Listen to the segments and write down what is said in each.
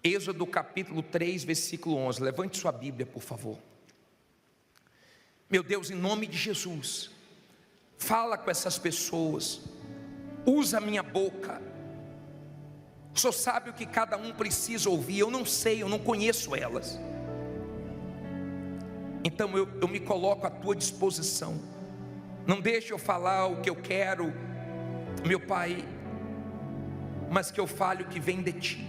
Êxodo capítulo 3, versículo 11. Levante sua Bíblia, por favor. Meu Deus, em nome de Jesus, fala com essas pessoas, usa a minha boca. O Senhor sabe o que cada um precisa ouvir. Eu não sei, eu não conheço elas. Então eu me coloco à tua disposição. Não deixe eu falar o que eu quero, meu Pai, mas que eu fale o que vem de Ti,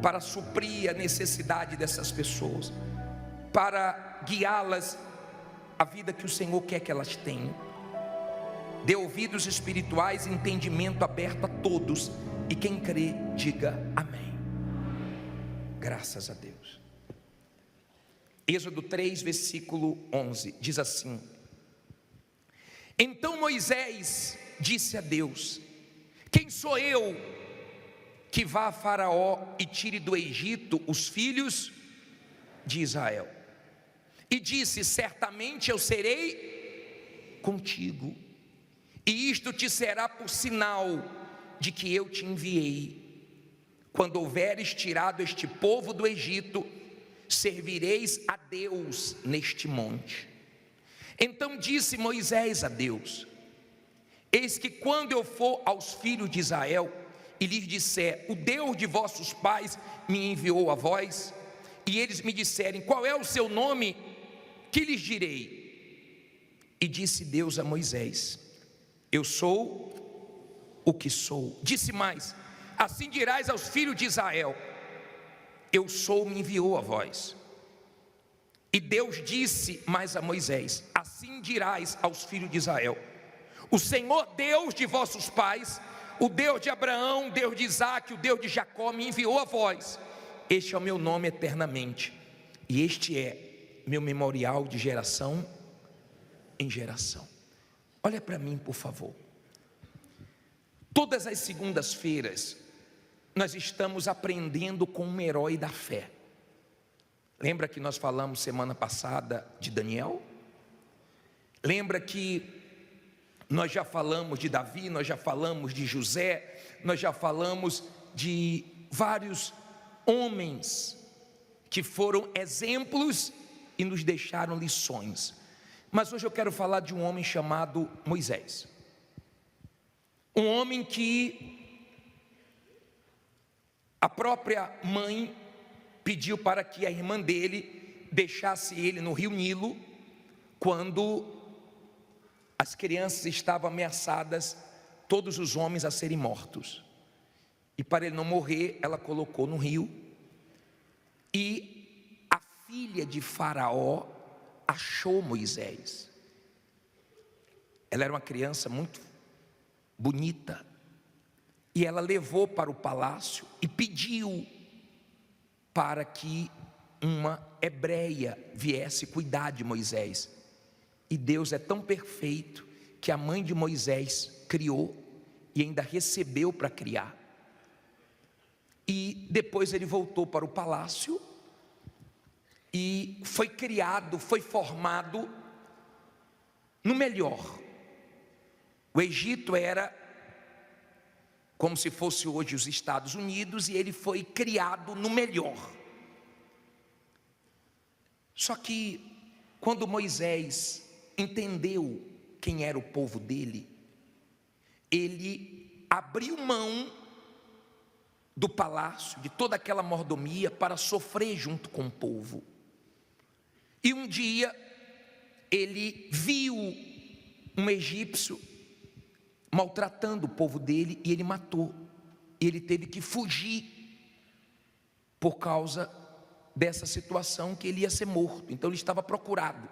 para suprir a necessidade dessas pessoas, para guiá-las à vida que o Senhor quer que elas tenham. Dê ouvidos espirituais, entendimento aberto a todos, e quem crê, diga amém. Graças a Deus. Êxodo 3, versículo 11, diz assim: Então Moisés disse a Deus: Quem sou eu que vá a Faraó e tire do Egito os filhos de Israel? E disse: Certamente eu serei contigo, e isto te será por sinal de que eu te enviei. Quando houveres tirado este povo do Egito, servireis a Deus neste monte. Então disse Moisés a Deus: Eis que quando eu for aos filhos de Israel e lhes disser: O Deus de vossos pais me enviou a vós, e eles me disserem: Qual é o seu nome? Que lhes direi? E disse Deus a Moisés: Eu sou o que sou. Disse mais: Assim dirás aos filhos de Israel: Eu sou, me enviou a vós. E Deus disse mais a Moisés: Assim dirás aos filhos de Israel: O Senhor Deus de vossos pais, o Deus de Abraão, o Deus de Isaque, o Deus de Jacó, me enviou a vós. Este é o meu nome eternamente, e este é meu memorial de geração em geração. Olha para mim, por favor. Todas as segundas-feiras nós estamos aprendendo com um herói da fé. Lembra que nós falamos semana passada de Daniel? Lembra que nós já falamos de Davi, nós já falamos de José, nós já falamos de vários homens que foram exemplos e nos deixaram lições. Mas hoje eu quero falar de um homem chamado Moisés. Um homem que a própria mãe pediu para que a irmã dele deixasse ele no rio Nilo, quando as crianças estavam ameaçadas, todos os homens a serem mortos. E para ele não morrer, ela colocou no rio. E a filha de Faraó achou Moisés. Ela era uma criança muito bonita, e ela levou para o palácio e pediu para que uma hebreia viesse cuidar de Moisés. E Deus é tão perfeito que a mãe de Moisés criou e ainda recebeu para criar. E depois ele voltou para o palácio e foi criado, foi formado no melhor. O Egito era como se fosse hoje os Estados Unidos, e ele foi criado no melhor. Só que quando Moisés entendeu quem era o povo dele, ele abriu mão do palácio, de toda aquela mordomia, para sofrer junto com o povo. E um dia ele viu um egípcio maltratando o povo dele, e ele matou. E ele teve que fugir por causa dessa situação, que ele ia ser morto. Então ele estava procurado.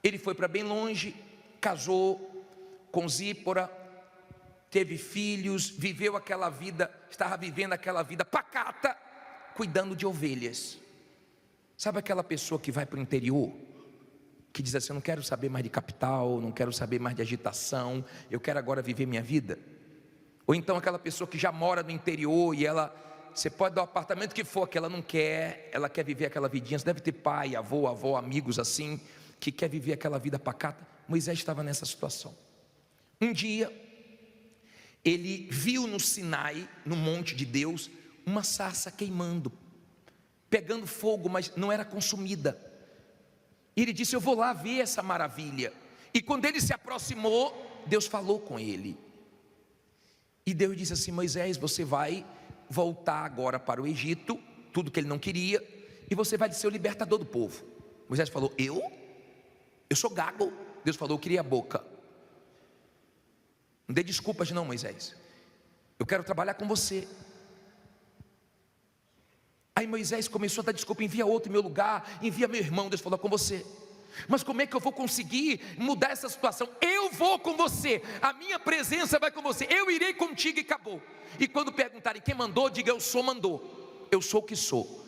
Ele foi para bem longe, casou com Zípora, teve filhos, viveu aquela vida, estava vivendo aquela vida pacata, cuidando de ovelhas. Sabe aquela pessoa que vai para o interior, que diz assim: eu não quero saber mais de capital, não quero saber mais de agitação, eu quero agora viver minha vida? Ou então aquela pessoa que já mora no interior e você pode dar o apartamento que for, que ela não quer, ela quer viver aquela vidinha. Você deve ter pai, avó, amigos assim, que quer viver aquela vida pacata. Moisés estava nessa situação. Um dia, ele viu no Sinai, no monte de Deus, uma sarça queimando, pegando fogo, mas não era consumida. E ele disse: eu vou lá ver essa maravilha. E quando ele se aproximou, Deus falou com ele. E Deus disse assim: Moisés, você vai voltar agora para o Egito, tudo que ele não queria, e você vai ser o libertador do povo. Moisés falou: eu sou gago. Deus falou: eu queria a boca. Não dê desculpas não, Moisés, eu quero trabalhar com você. Aí Moisés começou a dar desculpa: envia outro em meu lugar, envia meu irmão. Deus falou: com você. Mas como é que eu vou conseguir mudar essa situação? Eu vou com você, a minha presença vai com você, eu irei contigo e acabou. E quando perguntarem quem mandou, diga: eu sou, mandou, eu sou o que sou.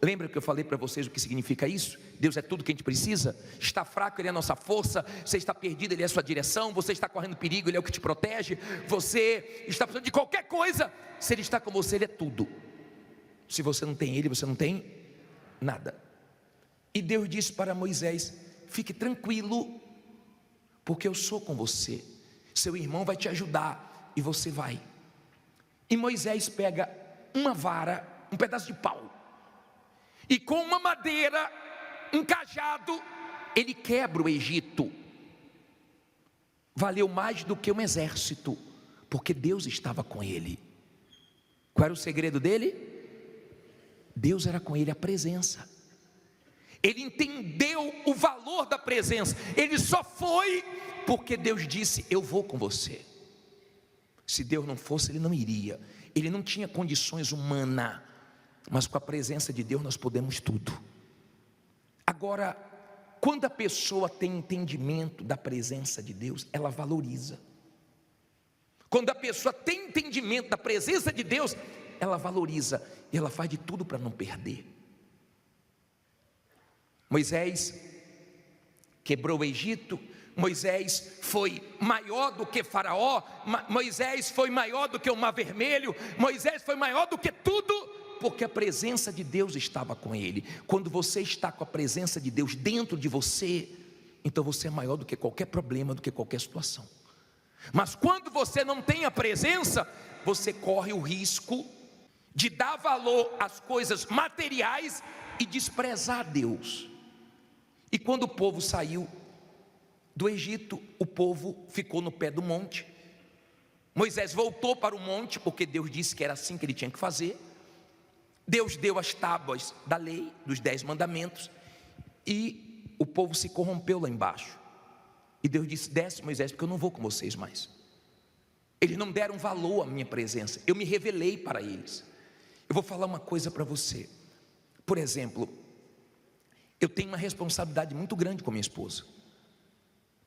Lembra que eu falei para vocês o que significa isso? Deus é tudo que a gente precisa. Está fraco, Ele é a nossa força. Você está perdido, Ele é a sua direção. Você está correndo perigo, Ele é o que te protege. Você está precisando de qualquer coisa, se Ele está com você, Ele é tudo. Se você não tem Ele, você não tem nada. E Deus disse para Moisés: fique tranquilo, porque eu sou com você. Seu irmão vai te ajudar e você vai. E Moisés pega uma vara, um pedaço de pau, e com uma madeira, um cajado, ele quebra o Egito. Valeu mais do que um exército, porque Deus estava com ele. Qual era o segredo dele? Deus era com ele, a presença. Ele entendeu o valor da presença. Ele só foi porque Deus disse: eu vou com você. Se Deus não fosse, ele não iria. Ele não tinha condições humanas, mas com a presença de Deus nós podemos tudo. Agora, quando a pessoa tem entendimento da presença de Deus, ela valoriza. Quando a pessoa tem entendimento da presença de Deus, ela valoriza e ela faz de tudo para não perder. Moisés quebrou o Egito. Moisés foi maior do que Faraó. Moisés foi maior do que o Mar Vermelho. Moisés foi maior do que tudo, porque a presença de Deus estava com ele. Quando você está com a presença de Deus dentro de você, então você é maior do que qualquer problema, do que qualquer situação. Mas quando você não tem a presença, você corre o risco de dar valor às coisas materiais e desprezar Deus. E quando o povo saiu do Egito, o povo ficou no pé do monte. Moisés voltou para o monte, porque Deus disse que era assim que ele tinha que fazer. Deus deu as tábuas da lei, dos 10 mandamentos, e o povo se corrompeu lá embaixo. E Deus disse: desce, Moisés, porque eu não vou com vocês mais. Eles não deram valor à minha presença, eu me revelei para eles. Eu vou falar uma coisa para você. Por exemplo, eu tenho uma responsabilidade muito grande com minha esposa,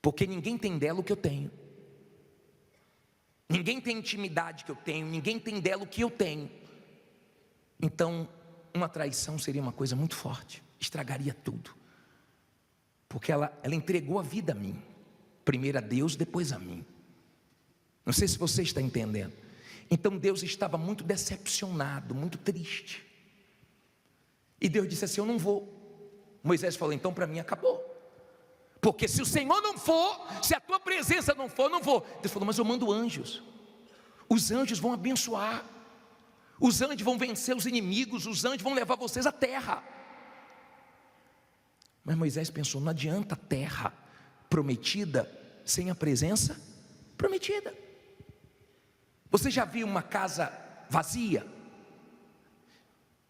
porque ninguém tem dela o que eu tenho. Ninguém tem intimidade que eu tenho, ninguém tem dela o que eu tenho. Então, uma traição seria uma coisa muito forte, estragaria tudo. Porque ela entregou a vida a mim, primeiro a Deus, depois a mim. Não sei se você está entendendo. Então Deus estava muito decepcionado, muito triste. E Deus disse assim: eu não vou. Moisés falou: então para mim acabou. Porque se o Senhor não for, se a tua presença não for, eu não vou. Deus falou: mas eu mando anjos. Os anjos vão abençoar. Os anjos vão vencer os inimigos. Os anjos vão levar vocês à terra. Mas Moisés pensou: não adianta a terra prometida sem a presença prometida. Você já viu uma casa vazia?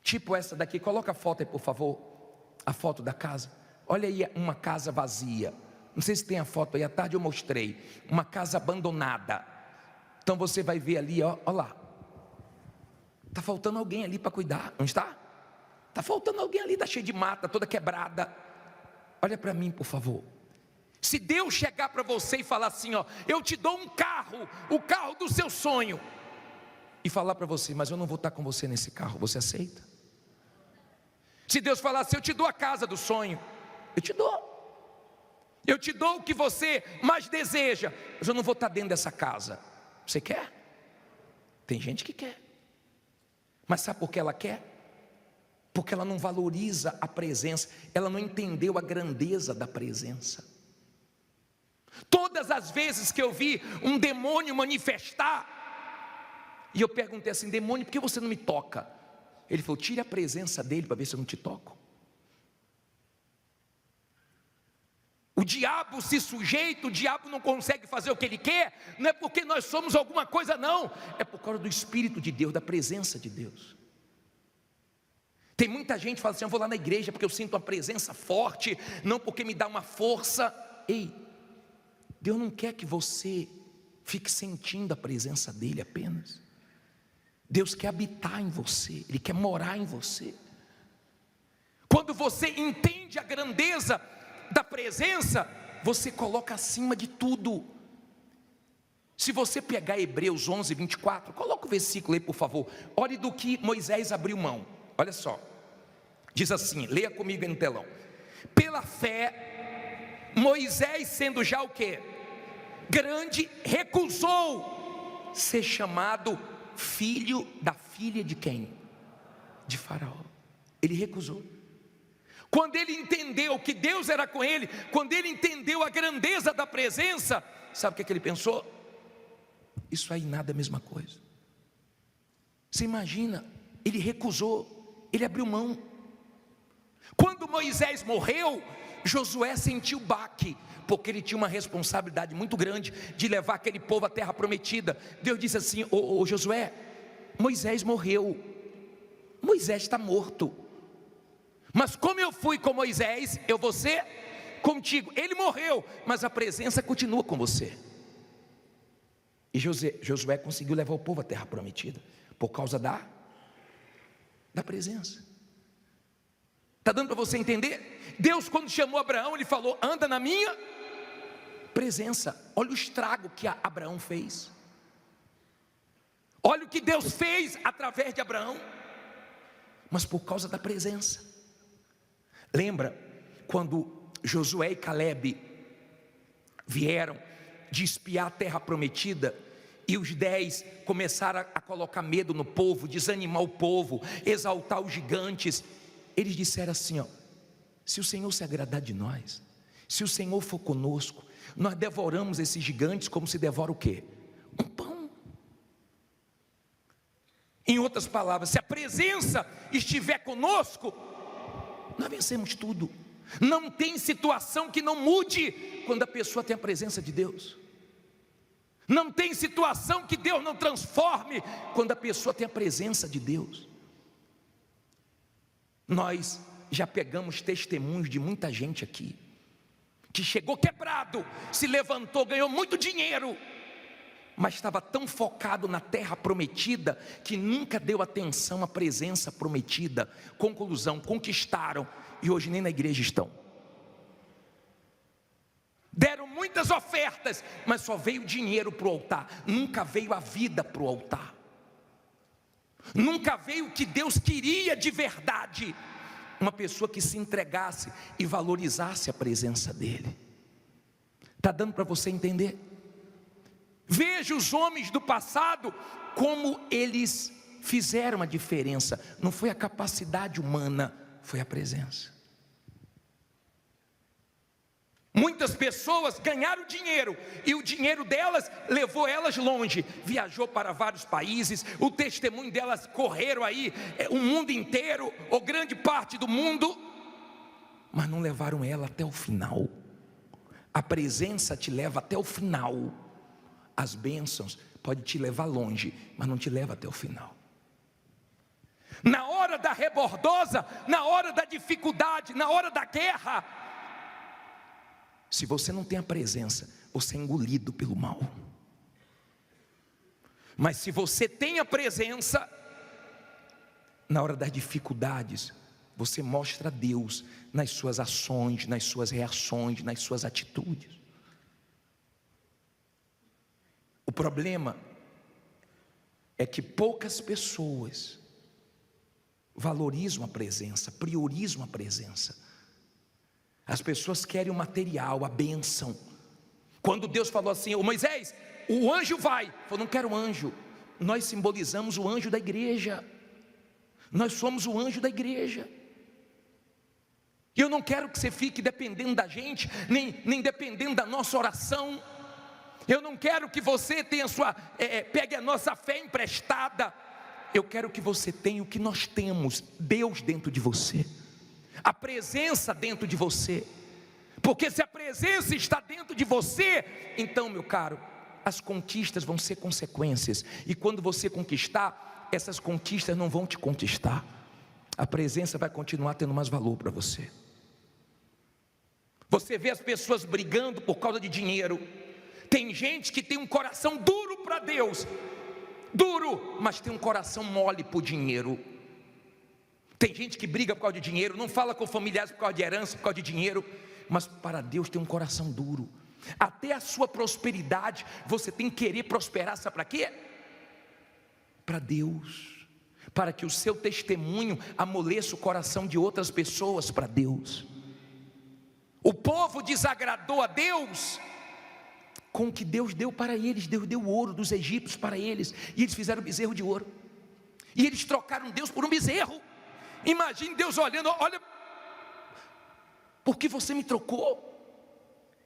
Tipo essa daqui. Coloca a foto aí, por favor. A foto da casa. Olha aí uma casa vazia. Não sei se tem a foto aí, à tarde eu mostrei. Uma casa abandonada. Então você vai ver ali, ó lá. Está faltando alguém ali para cuidar, não está? Está faltando alguém ali, está cheio de mata, toda quebrada. Olha para mim, por favor. Se Deus chegar para você e falar assim, ó: eu te dou um carro, o carro do seu sonho, e falar para você: mas eu não vou estar com você nesse carro, você aceita? Se Deus falar assim: eu te dou a casa do sonho, eu te dou. Eu te dou o que você mais deseja, mas eu não vou estar dentro dessa casa. Você quer? Tem gente que quer. Mas sabe por que ela quer? Porque ela não valoriza a presença. Ela não entendeu a grandeza da presença. Todas as vezes que eu vi um demônio manifestar, e eu perguntei assim: demônio, por que você não me toca? Ele falou: tire a presença dele para ver se eu não te toco. O diabo se sujeita, o diabo não consegue fazer o que ele quer, não é porque nós somos alguma coisa, não, é por causa do Espírito de Deus, da presença de Deus. Tem muita gente que fala assim: eu vou lá na igreja porque eu sinto uma presença forte, não porque me dá uma força. Ei, Deus não quer que você fique sentindo a presença dele apenas. Deus quer habitar em você, Ele quer morar em você. Quando você entende a grandeza da presença, você coloca acima de tudo. Se você pegar Hebreus 11, 24, coloca o versículo aí, por favor. Olhe do que Moisés abriu mão. Olha só, diz assim, leia comigo aí no telão. Pela fé, Moisés, sendo já o quê? Grande, recusou ser chamado filho da filha de quem? De Faraó. Ele recusou. Quando ele entendeu que Deus era com ele, quando ele entendeu a grandeza da presença, sabe o que ele pensou? Isso aí nada é a mesma coisa. Você imagina, ele recusou, ele abriu mão. Quando Moisés morreu, Josué sentiu baque, porque ele tinha uma responsabilidade muito grande de levar aquele povo à terra prometida. Deus disse assim: ô Josué, Moisés morreu, Moisés está morto, mas como eu fui com Moisés, eu vou ser contigo. Ele morreu, mas a presença continua com você. E Josué conseguiu levar o povo à terra prometida, por causa da presença. Está dando para você entender? Deus, quando chamou Abraão, Ele falou: anda na minha presença. Olha o estrago que Abraão fez. Olha o que Deus fez através de Abraão, mas por causa da presença. Lembra quando Josué e Caleb vieram de espiar a terra prometida, e os 10 começaram a colocar medo no povo, desanimar o povo, exaltar os gigantes? Eles disseram assim: ó, se o Senhor se agradar de nós, se o Senhor for conosco, nós devoramos esses gigantes como se devora o quê? Um pão. Em outras palavras, se a presença estiver conosco, nós vencemos tudo. Não tem situação que não mude quando a pessoa tem a presença de Deus. Não tem situação que Deus não transforme quando a pessoa tem a presença de Deus. Nós já pegamos testemunhos de muita gente aqui, que chegou quebrado, se levantou, ganhou muito dinheiro, mas estava tão focado na terra prometida, que nunca deu atenção à presença prometida. Conclusão, conquistaram, e hoje nem na igreja estão. Deram muitas ofertas, mas só veio dinheiro para o altar, nunca veio a vida para o altar. Nunca veio o que Deus queria de verdade, uma pessoa que se entregasse e valorizasse a presença dEle. Está dando para você entender? Veja os homens do passado, como eles fizeram a diferença. Não foi a capacidade humana, foi a presença. Muitas pessoas ganharam dinheiro, e o dinheiro delas levou elas longe, viajou para vários países, o testemunho delas correram aí, o mundo inteiro, ou grande parte do mundo, mas não levaram ela até o final. A presença te leva até o final. As bênçãos podem te levar longe, mas não te leva até o final. Na hora da rebordosa, na hora da dificuldade, na hora da guerra, se você não tem a presença, você é engolido pelo mal. Mas se você tem a presença, na hora das dificuldades, você mostra a Deus nas suas ações, nas suas reações, nas suas atitudes. O problema é que poucas pessoas valorizam a presença, priorizam a presença. As pessoas querem o material, a bênção. Quando Deus falou assim: ô Moisés, o anjo vai. Ele falou: não quero um anjo. Nós simbolizamos o anjo da igreja. Nós somos o anjo da igreja. E eu não quero que você fique dependendo da gente, nem dependendo da nossa oração. Eu não quero que você tenha pegue a nossa fé emprestada. eu quero que você tenha o que nós temos: Deus dentro de você, a presença dentro de você. Porque se a presença está dentro de você, então, meu caro, as conquistas vão ser consequências. E quando você conquistar, essas conquistas não vão te conquistar. A presença vai continuar tendo mais valor para você. Você vê as pessoas brigando por causa de dinheiro. Tem gente que tem um coração duro para Deus, duro, mas tem um coração mole por dinheiro. Tem gente que briga por causa de dinheiro, não fala com familiares por causa de herança, por causa de dinheiro, mas para Deus tem um coração duro. Até a sua prosperidade, você tem que querer prosperar, sabe para quê? Para Deus, para que o seu testemunho amoleça o coração de outras pessoas para Deus. O povo desagradou a Deus com o que Deus deu para eles. Deus deu o ouro dos egípcios para eles, e eles fizeram bezerro de ouro, e eles trocaram Deus por um bezerro. Imagine Deus olhando: olha, por que você me trocou?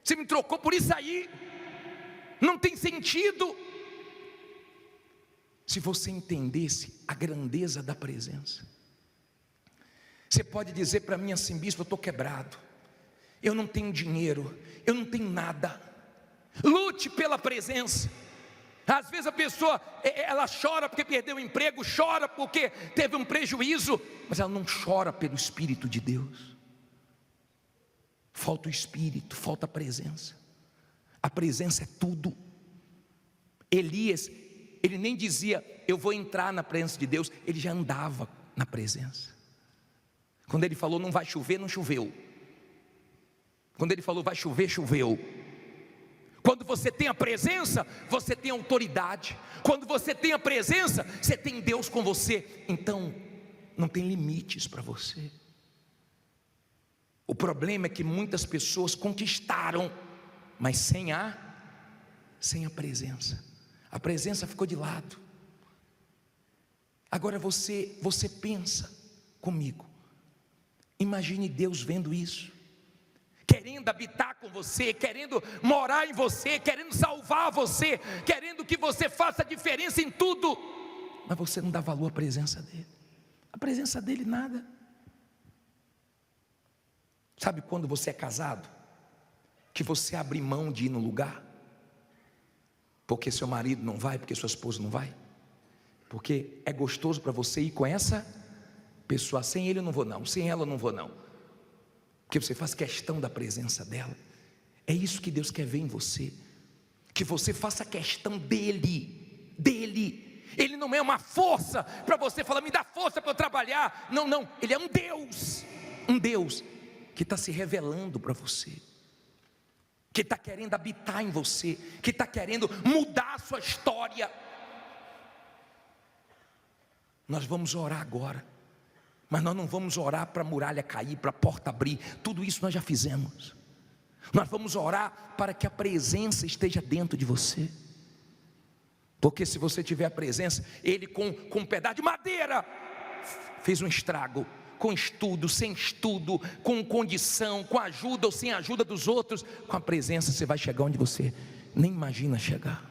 Você me trocou por isso aí, não tem sentido. Se você entendesse a grandeza da presença, você pode dizer para mim assim: bispo, eu estou quebrado, eu não tenho dinheiro, eu não tenho nada. Lute pela presença. Às vezes a pessoa, ela chora porque perdeu o emprego, chora porque teve um prejuízo, mas ela não chora pelo Espírito de Deus. Falta o Espírito, falta a presença. A presença é tudo. Elias, ele nem dizia: eu vou entrar na presença de Deus, ele já andava na presença. Quando ele falou não vai chover, não choveu. Quando ele falou vai chover, choveu. Quando você tem a presença, você tem autoridade. Quando você tem a presença, você tem Deus com você. Então, não tem limites para você. O problema é que muitas pessoas conquistaram, mas sem a presença. A presença ficou de lado. Agora você pensa comigo. Imagine Deus vendo isso, querendo habitar com você, querendo morar em você, querendo salvar você, querendo que você faça diferença em tudo, mas você não dá valor à presença dele. A presença dele nada. Sabe quando você é casado, que você abre mão de ir no lugar, porque seu marido não vai, porque sua esposa não vai, porque é gostoso para você ir com essa pessoa: sem ele eu não vou não, sem ela eu não vou não, porque você faz questão da presença dela. É isso que Deus quer ver em você, que você faça questão dele. Ele não é uma força para você falar: me dá força para eu trabalhar. Não, ele é um Deus que está se revelando para você, que está querendo habitar em você, que está querendo mudar a sua história. Nós vamos orar agora, mas nós não vamos orar para a muralha cair, para a porta abrir. Tudo isso nós já fizemos. Nós vamos orar para que a presença esteja dentro de você, porque se você tiver a presença, ele com um pedaço de madeira fez um estrago. Com estudo, sem estudo, com condição, com ajuda ou sem ajuda dos outros, com a presença você vai chegar onde você nem imagina chegar.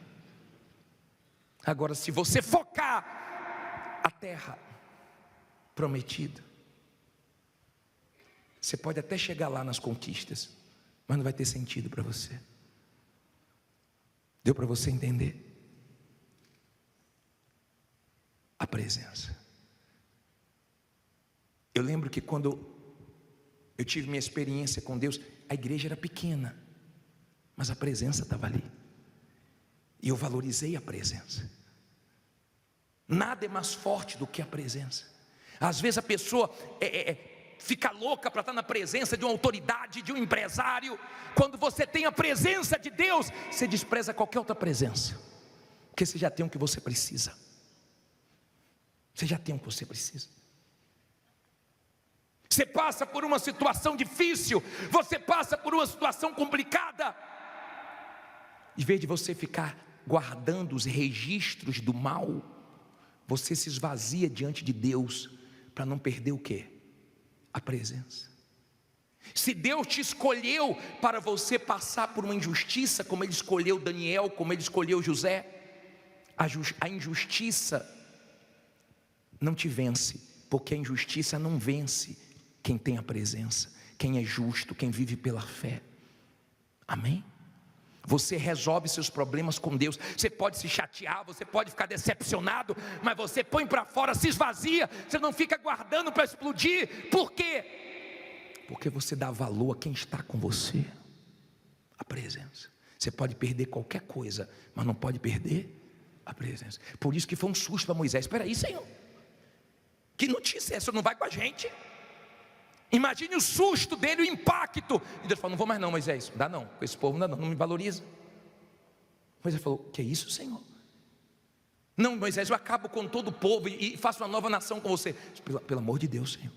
Agora, se você focar a terra prometida, você pode até chegar lá nas conquistas, mas não vai ter sentido para você. Deu para você entender? A presença. Eu lembro que quando eu tive minha experiência com Deus, a igreja era pequena, mas a presença estava ali, e eu valorizei a presença. Nada é mais forte do que a presença. Às vezes a pessoa fica louca para estar na presença de uma autoridade, de um empresário. Quando você tem a presença de Deus, você despreza qualquer outra presença, porque você já tem o que você precisa. Você já tem o que você precisa. Você passa por uma situação difícil, você passa por uma situação complicada, em vez de você ficar guardando os registros do mal, você se esvazia diante de Deus, para não perder o quê? A presença. Se Deus te escolheu para você passar por uma injustiça, como Ele escolheu Daniel, como Ele escolheu José, a injustiça não te vence, porque a injustiça não vence quem tem a presença, quem é justo, quem vive pela fé. Amém? Você resolve seus problemas com Deus. Você pode se chatear, você pode ficar decepcionado, mas você põe para fora, se esvazia. Você não fica guardando para explodir. Por quê? Porque você dá valor a quem está com você. A presença. Você pode perder qualquer coisa, mas não pode perder a presença. Por isso que foi um susto para Moisés. Espera aí, Senhor, que notícia é essa? Não vai com a gente? Imagine o susto dele, o impacto. E Deus falou: não vou mais não, Moisés. Dá não, com esse povo não me valoriza. Moisés falou: que é isso, Senhor? Não, Moisés, eu acabo com todo o povo e faço uma nova nação com você. Pelo amor de Deus, Senhor.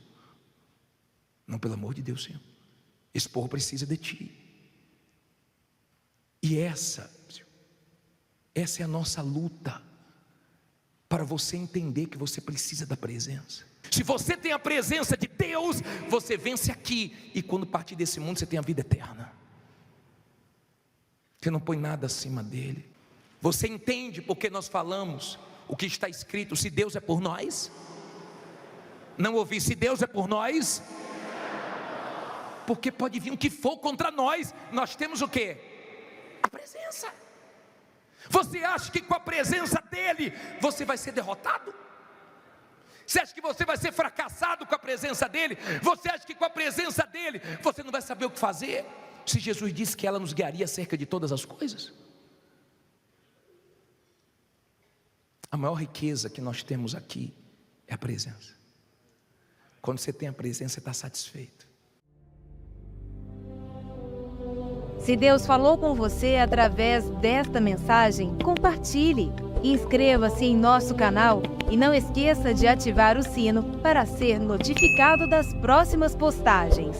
Não, pelo amor de Deus, Senhor. Esse povo precisa de ti. E essa é a nossa luta, para você entender que você precisa da presença. Se você tem a presença de Deus, você vence aqui, e quando partir desse mundo, você tem a vida eterna. Você não põe nada acima dele. Você entende porque nós falamos o que está escrito: se Deus é por nós, não ouvi, se Deus é por nós, porque pode vir o que for contra nós, nós temos o quê? A presença. Você acha que com a presença dele, você vai ser derrotado? Você acha que você vai ser fracassado com a presença dele? Você acha que com a presença dele, você não vai saber o que fazer? Se Jesus disse que ela nos guiaria acerca de todas as coisas. A maior riqueza que nós temos aqui é a presença. Quando você tem a presença, você está satisfeito. Se Deus falou com você através desta mensagem, compartilhe. Inscreva-se em nosso canal e não esqueça de ativar o sino para ser notificado das próximas postagens.